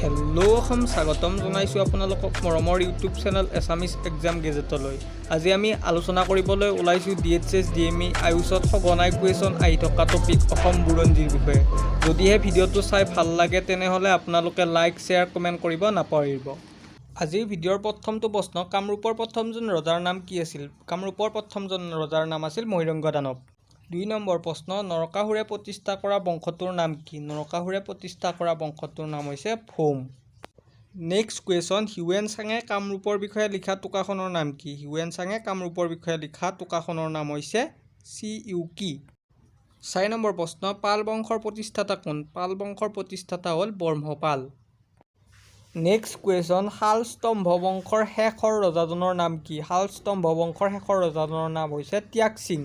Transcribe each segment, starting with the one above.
Hello' Assam, স্বাগতম জনাইছোঁ আপোনালোকক মৰমৰ ইউটিউব চেনেল এছামিজ এক্সাম গেজেটলৈ। আজি আমি আলোচনা কৰিবলৈ ওলাইছোঁ DHS DME আয়ুষত সঘনাই কুৱেশ্যন আহি থকা টপিক অসম বুৰঞ্জীৰ বিষয়ে। যদিহে ভিডিঅ'টো চাই ভাল লাগে তেনেহ'লে আপোনালোকে লাইক, শ্বেয়াৰ, কমেণ্ট কৰিব নাপাহৰিব। আজিৰ ভিডিঅ'ৰ প্ৰথমটো প্ৰশ্ন, কামৰূপৰ প্ৰথমজন ৰজাৰ নাম কি আছিল? কামৰূপৰ প্ৰথমজন ৰজাৰ নাম আছিল মহিৰংগ দানৱ। 2 নম্বৰ প্ৰশ্ন, নৰকাসুৰে প্ৰতিষ্ঠা কৰা বংশটোৰ নাম কি? নৰকাসুৰে প্ৰতিষ্ঠা কৰা বংশটোৰ নাম হৈছে ভৌম। নেক্সট কুৱেশ্যন, হিউৱেন চাঙে কামৰূপৰ বিষয়ে লিখা টোকাখনৰ নাম কি? হিউৱেন চাঙে কামৰূপৰ বিষয়ে লিখা টোকাখনৰ নাম হৈছে চিউকি। 4 নম্বৰ প্ৰশ্ন, পাল বংশৰ প্ৰতিষ্ঠাতা কোন? পাল বংশৰ প্ৰতিষ্ঠাতা হ'ল ব্ৰহ্মপাল। নেক্সট কুৱেশ্যন, শালস্তম্ভ বংশৰ শেষৰ ৰজাজনৰ নাম কি? শালস্তম্ভ বংশৰ শেষৰ ৰজাজনৰ নাম হৈছে ত্যাগসিং।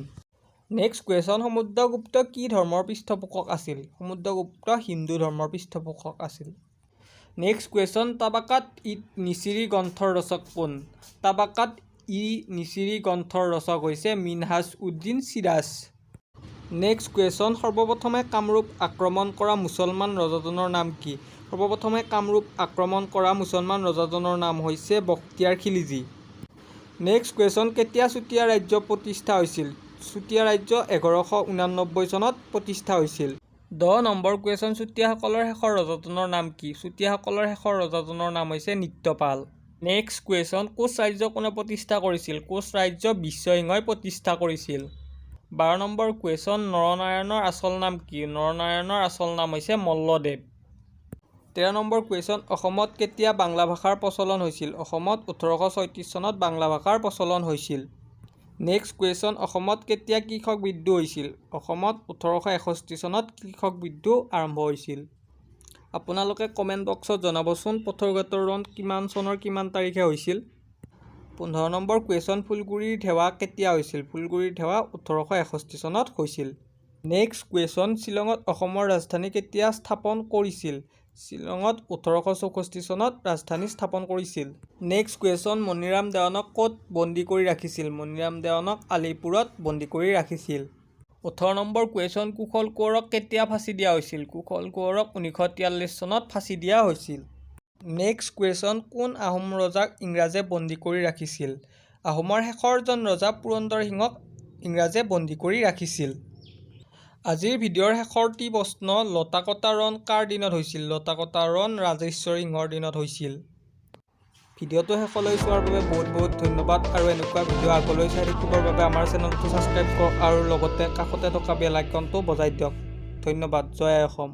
নেক্সট কুৱেশ্যন, সমুদ্ৰগুপ্ত কি ধৰ্মৰ পৃষ্ঠপোষক আছিল? সমুদ্ৰগুপ্ত হিন্দু ধৰ্মৰ পৃষ্ঠপোষক আছিল। নেক্সট কুৱেশ্যন, তাবাকাত-ই-নিচিৰি গ্ৰন্থৰ ৰচক কোন? তাবাকাত-ই-নিচিৰি গ্ৰন্থৰ ৰচক হৈছে মিনহাজ-উদ্দিন চিৰাজ। নেক্সট কুৱেশ্যন, সৰ্বপ্ৰথমে কামৰূপ আক্ৰমণ কৰা মুছলমান ৰজাজনৰ নাম কি? সৰ্বপ্ৰথমে কামৰূপ আক্ৰমণ কৰা মুছলমান ৰজাজনৰ নাম হৈছে বখতিয়াৰ খিলিজী। নেক্সট কুৱেশ্যন, কেতিয়া চুতীয়া ৰাজ্য প্ৰতিষ্ঠা হৈছিল? চুতীয়া ৰাজ্য 1189 চনত প্ৰতিষ্ঠা হৈছিল। 10 নম্বৰ কুৱেশ্যন, চুতীয়াসকলৰ শেষৰ ৰজাজনৰ নাম কি? চুতীয়াসকলৰ শেষৰ ৰজাজনৰ নাম হৈছে নিত্যপাল। নেক্সট কুৱেশ্যন, কোচ ৰাজ্য কোনে প্ৰতিষ্ঠা কৰিছিল? কোচ ৰাজ্য বিশ্বসিংহই প্ৰতিষ্ঠা কৰিছিল। 12 নম্বৰ কুৱেশ্যন, নৰনাৰায়ণৰ আচল নাম কি? নৰনাৰায়ণৰ আচল নাম হৈছে মল্লদেৱ। 13 নম্বৰ কুৱেশ্যন, অসমত কেতিয়া বাংলা ভাষাৰ প্ৰচলন হৈছিল? অসমত 1836 চনত বাংলা ভাষাৰ প্ৰচলন হৈছিল। নেক্সট কুৱেশ্যন, অসমত কেতিয়া কৃষক বিদ্ৰোহ হৈছিল? অসমত 1861 চনত কৃষক বিদ্ৰোহ আৰম্ভ হৈছিল। আপোনালোকে কমেণ্ট বক্সত জনাবচোন পথৰুঘাটৰ ৰণ কিমান চনৰ কিমান তাৰিখে হৈছিল। 15 নম্বৰ কুৱেশ্যন, ফুলগুৰিৰ ধেৱা কেতিয়া হৈছিল? ফুলগুৰিৰ ধেৱা 1861 চনত হৈছিল। নেক্সট কুৱেশ্যন, শ্বিলঙত অসমৰ ৰাজধানী কেতিয়া স্থাপন কৰিছিল? শ্বিলঙত 1864 চনত ৰাজধানী স্থাপন কৰিছিল। নেক্সট কুৱেশ্যন, মণিৰাম দেৱানক ক'ত বন্দী কৰি ৰাখিছিল? মণিৰাম দেৱানক আলিপুৰত বন্দী কৰি ৰাখিছিল। 18 নম্বৰ কুৱেশ্যন, কুশল কোঁৱৰক কেতিয়া ফাঁচি দিয়া হৈছিল? কুশল কোঁৱৰক 1943 চনত ফাঁচি দিয়া হৈছিল। নেক্সট কুৱেশ্যন, কোন আহোম ৰজাক ইংৰাজে বন্দী কৰি ৰাখিছিল? আহোমৰ শেষৰজন ৰজা পুৰন্দৰ সিংহক ইংৰাজে বন্দী কৰি ৰাখিছিল। আজিৰ ভিডিঅ'ৰ শেষৰটি প্ৰশ্ন, লতাকটা ৰণ কাৰ দিনত হৈছিল? লতাকটা ৰণ ৰাজেশ্বৰ সিংহৰ দিনত হৈছিল। ভিডিঅ'টো শেষলৈ চোৱাৰ বাবে বহুত বহুত ধন্যবাদ আৰু এনেকুৱা ভিডিঅ' আগলৈ চাই থাকিবৰ বাবে আমাৰ চেনেলটো ছাবস্ক্ৰাইব কৰক আৰু লগতে কাষতে থকা বেল আইকনটো বজাই দিয়ক। ধন্যবাদ। জয় অসম।